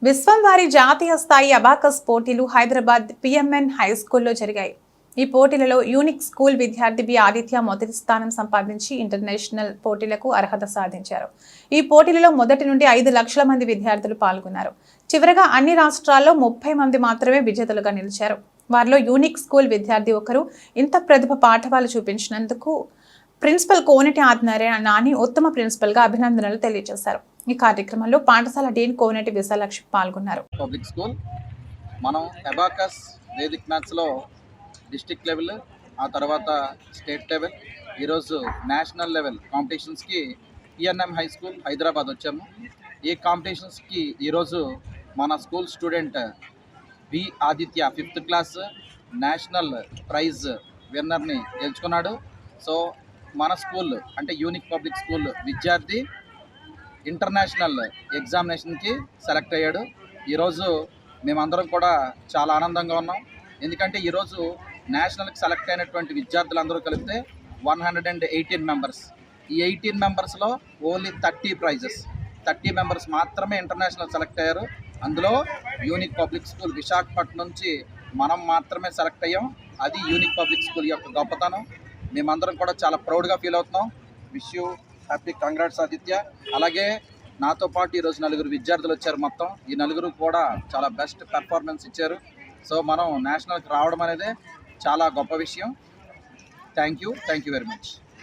విశ్వం వారి జాతీయ స్థాయి అబాకస్ పోటీలు హైదరాబాద్ పిఎంఎన్ హై స్కూల్లో జరిగాయి. ఈ పోటీలలో యూనిక్ స్కూల్ విద్యార్థి బి ఆదిత్య మొదటి స్థానం సంపాదించి ఇంటర్నేషనల్ పోటీలకు అర్హత సాధించారు. ఈ పోటీలలో మొదటి నుండి 5 లక్షల మంది విద్యార్థులు పాల్గొన్నారు. చివరగా అన్ని రాష్ట్రాల్లో 30 మంది మాత్రమే విజేతలుగా నిలిచారు. వారిలో యూనిక్ స్కూల్ విద్యార్థి ఒకరు ఇంత ప్రతిభ పాఠవాలు చూపించినందుకు ప్రిన్సిపల్ కోనేటి ఆదినారాయణ నాని ఉత్తమ ప్రిన్సిపల్ గా అభినందనలు తెలియజేశారు. ఈ కార్యక్రమంలో పాఠశాల డీన్ కోనేటి విశాలక్ష్మి పాల్గొన్నారు. పబ్లిక్ స్కూల్ మనం అబాకస్ వేదిక్ మ్యాథ్స్ లో డిస్ట్రిక్ట్ లెవెల్, ఆ తర్వాత స్టేట్ లెవెల్, ఈరోజు నేషనల్ లెవెల్ కాంపిటీషన్స్కి పిఎన్ఎం హై స్కూల్ హైదరాబాద్ వచ్చాము. ఈ కాంపిటీషన్స్కి ఈరోజు మన school student B Aditya 5th class national prize విన్నర్ని గెలుచుకున్నాడు. సో మన స్కూల్ అంటే యూనిక్ పబ్లిక్ స్కూల్ విద్యార్థి ఇంటర్నేషనల్ ఎగ్జామినేషన్కి సెలెక్ట్ అయ్యాడు. ఈరోజు మేమందరం కూడా చాలా ఆనందంగా ఉన్నాం. ఎందుకంటే ఈరోజు నేషనల్కి సెలెక్ట్ అయినటువంటి విద్యార్థులందరూ కలిపితే 118 మెంబర్స్. ఈ 18 మెంబర్స్లో ఓన్లీ 30 ప్రైజెస్, 30 మెంబర్స్ మాత్రమే ఇంటర్నేషనల్ సెలెక్ట్ అయ్యారు. అందులో యూనిక్ పబ్లిక్ స్కూల్ విశాఖపట్నం నుంచి మనం మాత్రమే సెలెక్ట్ అయ్యాం. అది యూనిక్ పబ్లిక్ స్కూల్ యొక్క గొప్పతనం. మేమందరం కూడా చాలా ప్రౌడ్గా ఫీల్ అవుతున్నాం. Wish you happy congrats Aditya. అలాగే నాతో పాటు ఈరోజు 4 విద్యార్థులు వచ్చారు. మొత్తం ఈ 4 కూడా చాలా బెస్ట్ పెర్ఫార్మెన్స్ ఇచ్చారు. సో మనం నేషనల్కి రావడం అనేది చాలా గొప్ప విషయం. Thank you very much.